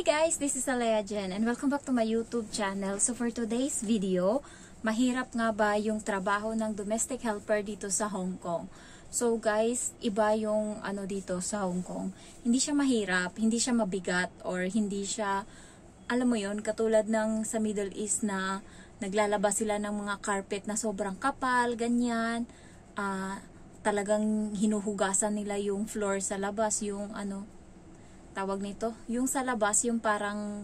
Hey guys, this is Alea Jen and welcome back to my YouTube channel. So for today's video, mahirap nga ba yung trabaho ng domestic helper dito sa Hong Kong? So guys, iba yung dito sa Hong Kong. Hindi siya mahirap, hindi siya mabigat, or hindi siya, alam mo yon, katulad ng sa Middle East na naglalabas sila ng mga carpet na sobrang kapal, ganyan. Talagang hinuhugasan nila yung floor sa labas, yung tawag nito, yung sa labas, yung parang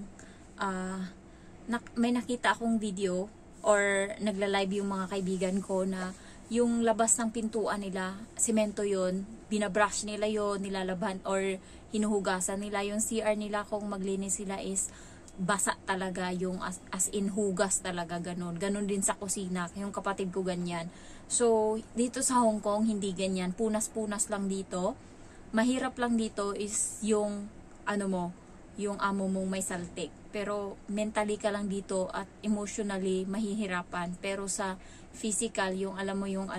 may nakita akong video or nagla-live yung mga kaibigan ko na yung labas ng pintuan nila, semento yun, binabrush nila yun, nilalaban or hinuhugasan nila. Yung CR nila kung maglinis sila is basa talaga, yung as in hugas talaga, ganun. Ganun din sa kusina, yung kapatid ko ganyan. So dito sa Hong Kong hindi ganyan, punas-punas lang dito. Mahirap lang dito is yung yung amo mong may saltik. Pero mentally ka lang dito at emotionally mahihirapan. Pero sa physical, yung alam mo yung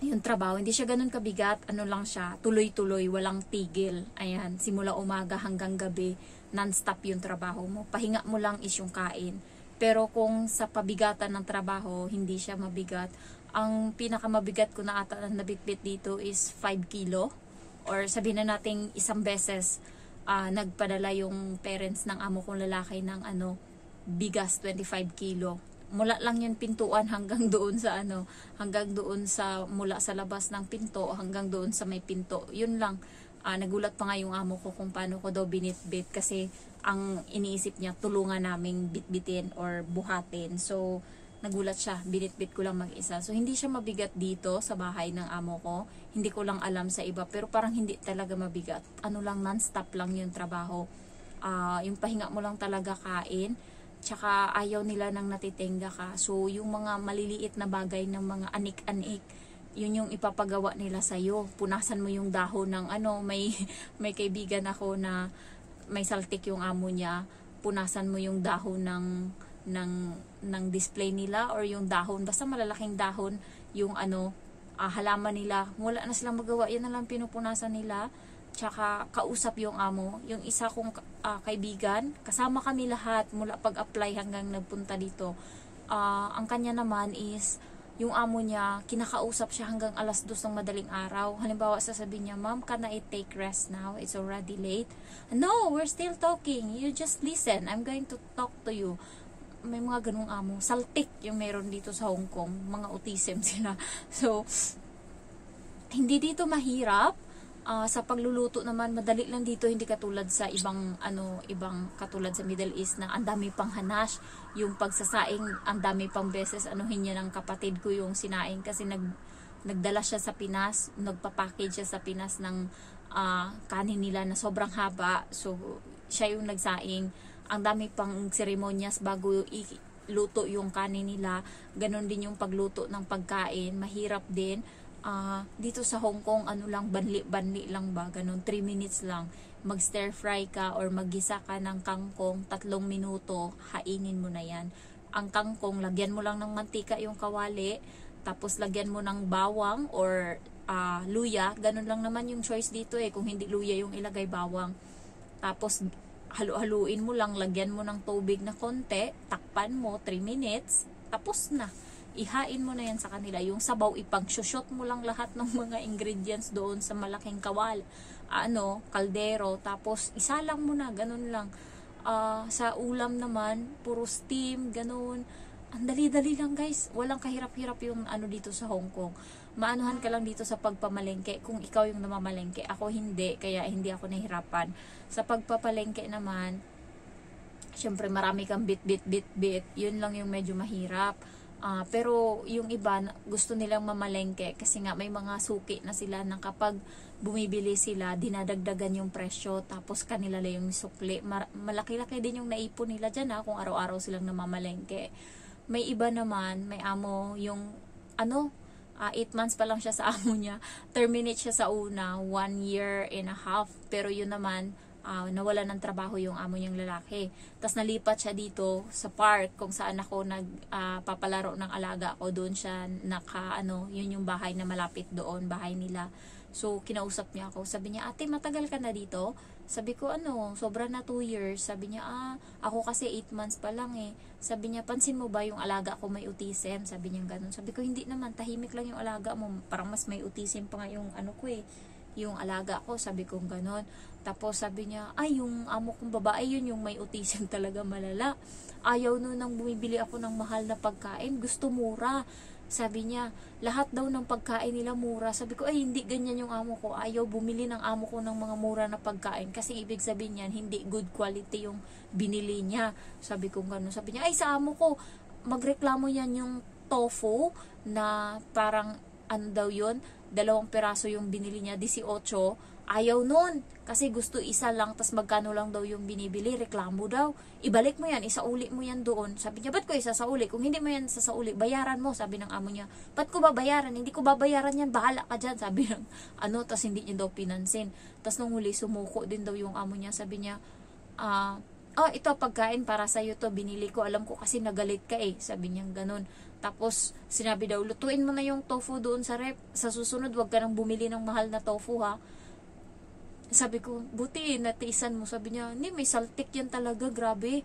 yung trabaho, hindi siya ganun kabigat, lang siya, tuloy-tuloy, walang tigil. Ayan, simula umaga hanggang gabi, non-stop yung trabaho mo. Pahinga mo lang is yung kain. Pero kung sa pabigatan ng trabaho, hindi siya mabigat. Ang pinakamabigat ko na ata na nabitbit dito is 5 kilo. Or sabihin na nating isang beses nagpadala yung parents ng amo kong lalaki ng bigas 25 kilo. Mula lang yung pintuan hanggang doon sa mula sa labas ng pinto hanggang doon sa may pinto. Yun lang. Nagulat pa nga yung amo ko kung paano ko daw binitbit kasi ang iniisip niya tulungan naming bitbitin or buhatin. So nagulat siya, binitbit ko lang mag-isa. So hindi siya mabigat dito sa bahay ng amo ko. Hindi ko lang alam sa iba, pero parang hindi talaga mabigat. Lang, non-stop lang yung trabaho. Yung pahinga mo lang talaga kain. Tsaka ayaw nila nang natitenga ka. So yung mga maliliit na bagay ng mga anik-anik, yun yung ipapagawa nila sa'yo. Punasan mo yung dahon ng may kaibigan ako na may saltik yung amo niya. Punasan mo yung dahon ng display nila or yung dahon, basta malalaking dahon, yung halaman nila, wala na silang magawa, yan na lang pinupunasan nila. Tsaka kausap yung amo. Yung isa kong kaibigan, kasama kami lahat mula pag-apply hanggang nagpunta dito. Ang kanya naman is yung amo niya, kinakausap siya hanggang alas 2 ng madaling araw. Halimbawa, sasabihin niya, "Ma'am, can I take rest now? It's already late." "No, we're still talking. You just listen. I'm going to talk to you." May mga ganung amo. Saltik yung meron dito sa Hong Kong. Mga autism sila. So, hindi dito mahirap. Sa pagluluto naman, madali lang dito. Hindi katulad sa ibang katulad sa Middle East na ang dami pang hanash. Yung pagsasaing, ang dami pang beses niya ng kapatid ko yung sinaing kasi nagdala siya sa Pinas. Nagpa-package siya sa Pinas ng kanin nila na sobrang haba. So, siya yung nagsaing. Ang dami pang seremonyas bago iluto yung kanin nila. Ganon din yung pagluto ng pagkain. Mahirap din. Dito sa Hong Kong, lang, banli lang ba? Ganon, 3 minutes lang. Mag-stir fry ka or maggisa ka ng kangkong, 3 minuto, hainin mo na yan. Ang kangkong, lagyan mo lang ng mantika yung kawali, tapos lagyan mo ng bawang or luya. Ganon lang naman yung choice dito kung hindi luya yung ilagay, bawang. Tapos halu-haluin mo lang, lagyan mo ng tubig na konti, takpan mo 3 minutes, tapos na. Ihain mo na yan sa kanila. Yung sabaw, ipag-shoot mo lang lahat ng mga ingredients doon sa malaking kaldero, tapos isalang mo na, ganun lang. Sa ulam naman, puro steam, ganun. Ang dali-dali lang guys. Walang kahirap-hirap yung dito sa Hong Kong. Maanuhan ka lang dito sa pagpamalengke. Kung ikaw yung namamalengke, ako hindi, kaya hindi ako nahirapan. Sa pagpapalengke naman, syempre marami kang bit. Yun lang yung medyo mahirap. Pero yung iba, gusto nilang mamalengke kasi nga may mga suki na sila na kapag bumibili sila, dinadagdagan yung presyo, tapos kanila lang yung sukli. Malaki-laki din yung naipon nila dyan kung araw-araw silang namamalengke. May iba naman, may amo yung 8 months pa lang siya sa amo niya, terminate siya sa una, 1 year and a half, pero yun naman nawala ng trabaho yung amo niyang lalaki. Tapos nalipat siya dito sa park kung saan ako nagpapalaro ng alaga ko. Doon siya yun yung bahay na malapit doon, bahay nila. So kinausap niya ako. Sabi niya, "Ate, matagal ka na dito?" Sabi ko, ano, sobra na 2 years. Sabi niya, ako kasi 8 months pa lang eh. Sabi niya, pansin mo ba yung alaga ko may autism? Sabi niya ganun. Sabi ko, hindi naman, tahimik lang yung alaga mo. Parang mas may autism pa nga yung ano ko eh, yung alaga ko. Sabi ko ganun. Tapos sabi niya, yung amo kong babae, yun yung may autism talaga malala. Ayaw nun nang bumibili ako ng mahal na pagkain. Gusto mura. Sabi niya, lahat daw ng pagkain nila mura. Sabi ko, hindi ganyan yung amo ko. Ayaw bumili ng amo ko ng mga mura na pagkain. Kasi ibig sabihin niyan, hindi good quality yung binili niya. Sabi ko gano'n. Sabi niya, sa amo ko, magreklamo yan yung tofu na parang, ano daw yun, 2 piraso yung binili niya, 18. Ayaw nun. Kasi gusto isa lang, tas magkano lang daw yung binibili, reklamo daw. Ibalik mo yan, isauli mo yan doon. Sabi niya, ba't ko isasauli? Kung hindi mo yan sasauli, bayaran mo, sabi ng amo niya. Ba't ko babayaran? Hindi ko babayaran yan, bahala ka dyan, sabi ng tas hindi niya daw pinansin. Tas nung huli, sumuko din daw yung amo niya, sabi niya, ito pagkain para sa'yo to, binili ko, alam ko kasi nagalit ka eh, sabi niya ganun. Tapos, sinabi daw, lutuin mo na yung tofu doon sa rep, sa susunod, wag ka nang bumili ng mahal na tofu ha. Sabi ko, buti natiisan mo. Sabi niya, hindi, may saltik yan talaga, grabe.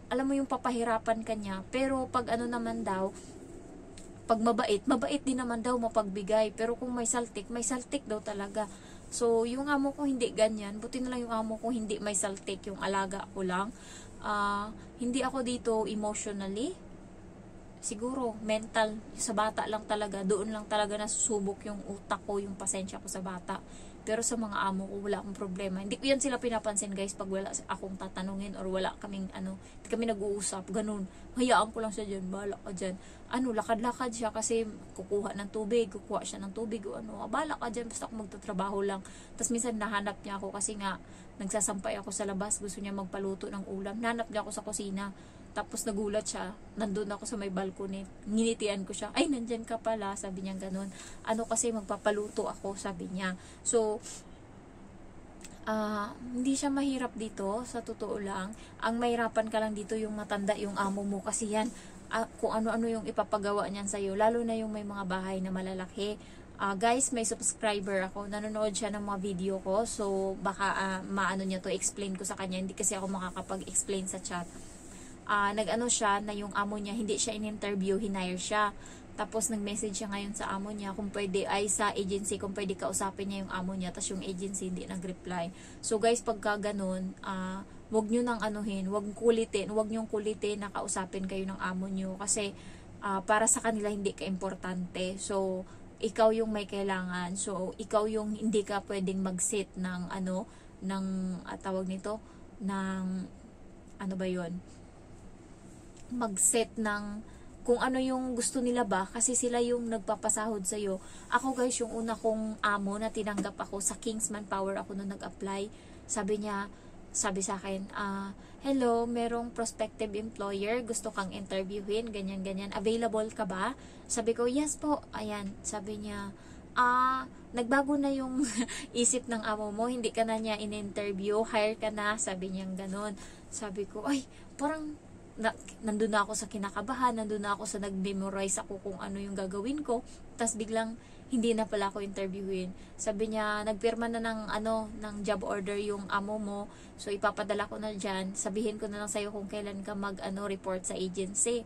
Alam mo yung papahirapan ka niya. Pero pag ano naman daw, pag mabait din naman daw mapagbigay. Pero kung may saltik daw talaga. So, yung amo ko hindi ganyan. Buti na lang yung amo ko hindi may saltik, yung alaga ko lang. Hindi ako dito emotionally. Siguro, mental, sa bata lang talaga. Doon lang talaga nasusubok yung utak ko, yung pasensya ko sa bata. Pero sa mga amo ko, wala akong problema. Hindi ko yan sila pinapansin, guys, pag wala akong tatanungin or wala kaming, hindi kami nag-uusap, ganun. Hayaan ko lang siya dyan, bahala ka dyan. Lakad-lakad siya kasi kukuha siya ng tubig, o bahala ka dyan, basta ako magtatrabaho lang. Tapos minsan nahanap niya ako kasi nga, nagsasampay ako sa labas, gusto niya magpaluto ng ulam. Nahanap niya ako sa kusina. Tapos nagulat siya, nandun ako sa may balcony, nginitian ko siya, nandyan ka pala, sabi niya ganun. Kasi magpapaluto ako, sabi niya. So, hindi siya mahirap dito, sa totoo lang. Ang mahirapan ka lang dito yung matanda yung amo mo, kasi yan, kung ano-ano yung ipapagawa niyan sa'yo, lalo na yung may mga bahay na malalaki. Guys, may subscriber ako, nanonood siya ng mga video ko, so baka maano niya to, explain ko sa kanya, hindi kasi ako makakapag-explain sa chat. Nag-ano siya na yung amo niya, hindi siya in-interview, hinire siya. Tapos nag-message siya ngayon sa amo niya kung pwede, sa agency, kung pwede kausapin niya yung amo niya, tapos yung agency hindi nag-reply. So guys, pagka ganun, wag nyo nang anuhin, wag nyong kulitin na kausapin kayo ng amo nyo, kasi para sa kanila hindi ka importante. So, ikaw yung may kailangan. So, ikaw yung hindi ka pwedeng mag-sit ng tawag nito, ng mag-set ng kung ano yung gusto nila ba, kasi sila yung nagpapasahod sa'yo. Ako guys, yung una kong amo na tinanggap ako sa King's Manpower, ako nung nag-apply, sabi sa akin, hello, merong prospective employer, gusto kang interviewin, ganyan, available ka ba? Sabi ko, yes po. Ayan, sabi niya, nagbago na yung isip ng amo mo, hindi ka na niya in-interview, hire ka na, sabi niya ganon. Sabi ko, parang nandun na ako sa kinakabahan, nandun na ako sa nag-memorize ako kung ano yung gagawin ko, tas biglang hindi na pala ako interviewin. Sabi niya, nagpirma na ng job order yung amo mo, so ipapadala ko na dyan, sabihin ko na lang sa'yo kung kailan ka report sa agency.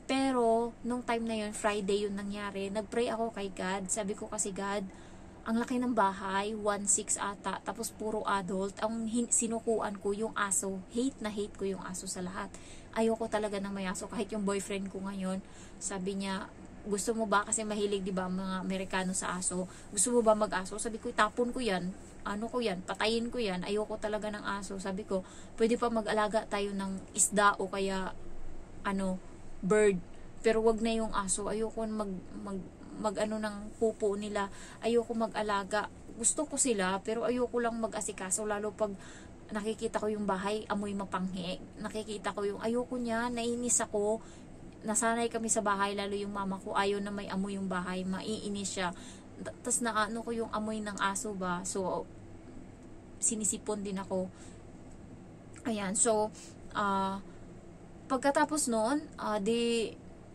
Pero, nung time na yun, Friday yun nangyari, nagpray ako kay God. Sabi ko kasi, God, ang laki ng bahay, 1.6 ata, tapos puro adult. Ang sinukuan ko yung aso. Hate na hate ko yung aso sa lahat. Ayoko talaga ng may aso. Kahit yung boyfriend ko ngayon, sabi niya, gusto mo ba, kasi mahilig diba mga Amerikano sa aso, gusto mo ba mag-aso? Sabi ko, itapon ko yan, patayin ko yan, ayoko talaga ng aso. Sabi ko, pwede pa mag-alaga tayo ng isda o kaya bird, pero wag na yung aso. Ayoko ng pupo nila, ayoko mag-alaga. Gusto ko sila, pero ayoko lang mag-asikaso, lalo pag nakikita ko yung bahay, amoy mapanghi. Nakikita ko yung ayoko niya, nainis ako. Nasanay kami sa bahay, lalo yung mama ko, ayaw na may amoy yung bahay, maiinis siya. Tapos ko yung amoy ng aso ba, so sinisipon din ako. Ayan, so pagkatapos noon,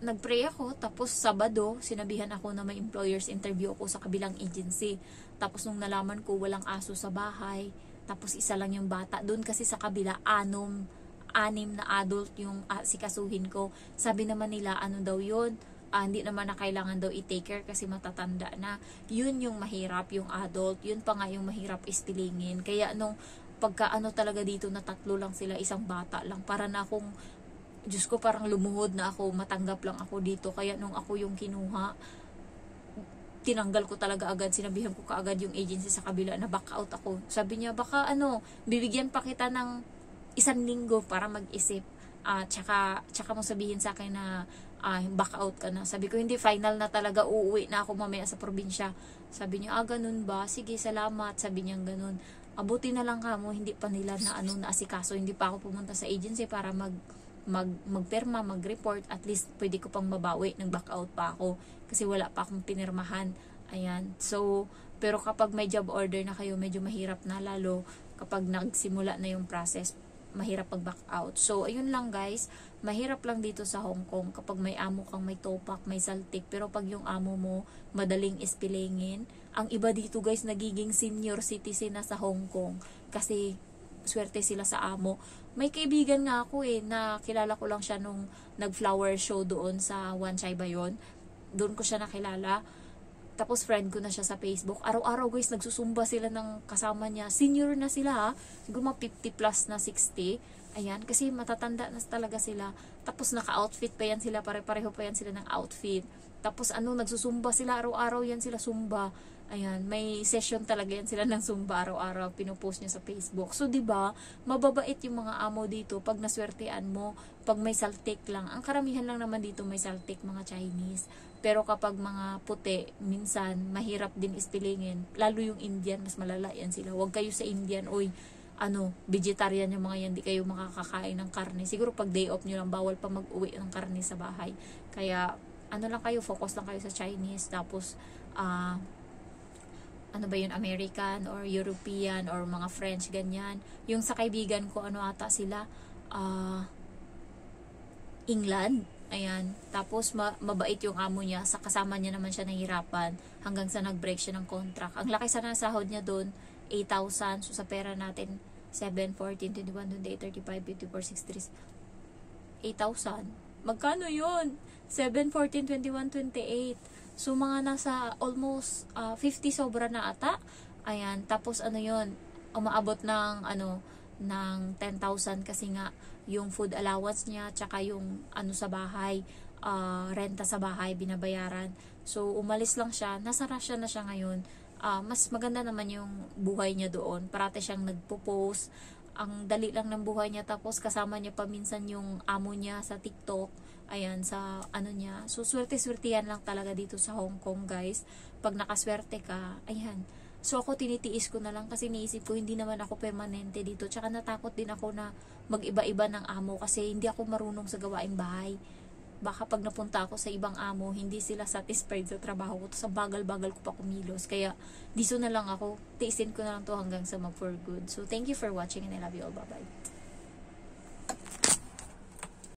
nagpray ako, tapos Sabado, sinabihan ako na may employers interview ako sa kabilang agency. Tapos nung nalaman ko walang aso sa bahay, Tapos isa lang yung bata. Doon kasi sa kabila, anim na adult yung sikasuhin ko. Sabi naman nila, ano daw yun, hindi naman na kailangan daw i-take care kasi matatanda na. Yun yung mahirap, yung adult. Yun pa nga yung mahirap ispilingin. Kaya nung pagka talaga dito na 3 lang sila, isang bata lang, para na akong, Diyos ko, parang lumuhod na ako, matanggap lang ako dito. Kaya nung ako yung kinuha, tinanggal ko talaga agad, sinabihan ko kaagad yung agency sa kabila na back out ako. Sabi niya, baka bibigyan pa kita ng 1 linggo para mag-isip. Tsaka mo sabihin sa akin na back out ka na. Sabi ko, hindi, final na talaga, uuwi na ako mamaya sa probinsya. Sabi niya, ganun ba? Sige, salamat. Sabi niya ganun. Abuti na lang kamo, hindi pa nila na naasikaso. Hindi pa ako pumunta sa agency para magperma, mag-report. At least, pwede ko pang mabawi. Nag-back out pa ako. Kasi wala pa akong pinirmahan. Ayan. So, pero kapag may job order na kayo, medyo mahirap na, lalo kapag nagsimula na yung process, mahirap pag-back out. So, ayun lang guys, mahirap lang dito sa Hong Kong kapag may amo kang may topak, may saltik, pero pag yung amo mo madaling ispilingin. Ang iba dito guys, nagiging senior citizen na sa Hong Kong kasi swerte sila sa amo. May kaibigan nga ako na kilala ko lang siya nung nag-flower show doon sa Wan Chai ba yun? Doon ko siya nakilala. Tapos friend ko na siya sa Facebook. Araw-araw guys, nagsusumba sila ng kasama niya. Senior na sila ha. Siguro mga 50 plus na 60. Ayan, kasi matatanda na talaga sila. Tapos naka-outfit pa yan sila. Pare-pareho pa yan sila ng outfit. Tapos nagsusumba sila. Araw-araw yan sila sumba. Ayan, may session talaga yan sila ng zumba araw-araw. Pinopost niya sa Facebook. So, 'di ba, mababait yung mga amo dito pag naswertean mo, pag may saltik lang. Ang karamihan lang naman dito may saltik, mga Chinese. Pero kapag mga puti, minsan mahirap din ispilingin. Lalo yung Indian, mas malala yan sila. Huwag kayo sa Indian, vegetarian yung mga yan, di kayo makakakain ng karne. Siguro pag day off nyo lang, bawal pa mag-uwi ng karne sa bahay. Kaya, lang kayo, focus lang kayo sa Chinese. Tapos, American or European or mga French, ganyan. Yung sa kaibigan ko, ata sila, England. Ayan. Tapos, mabait yung amo niya. Sa kasama niya naman siya nahirapan hanggang sa nag-break siya ng contract. Ang laki sana ng sahod niya doon, 8,000. So, sa pera natin, 7, 14, 21, 28, 35, 54, 63, 8,000. Magkano yun? 7, 14, 21, 28. So, mga nasa almost 50 sobra na ata. Ayan. Tapos, yun, umaabot ng, ng 10,000 kasi nga, yung food allowance niya, tsaka yung sa bahay, renta sa bahay, binabayaran. So, umalis lang siya. Nasa Russia na siya ngayon. Mas maganda naman yung buhay niya doon. Parati siyang nagpo-post. Ang dali lang ng buhay niya. Tapos, kasama niya pa minsan yung amo niya sa TikTok. Ayan, sa niya. So, swerte-swerte yan lang talaga dito sa Hong Kong, guys. Pag nakaswerte ka, ayan. So, ako tinitiis ko na lang kasi niisip ko hindi naman ako permanente dito. Tsaka natakot din ako na mag-iba-iba ng amo kasi hindi ako marunong sa gawaing bahay. Baka pag napunta ako sa ibang amo, hindi sila satisfied sa trabaho ko. Sa bagal-bagal ko pa kumilos. Kaya, dito na lang ako. Tiisin ko na lang to hanggang sa mag for good. So, thank you for watching and I love you all. Bye-bye.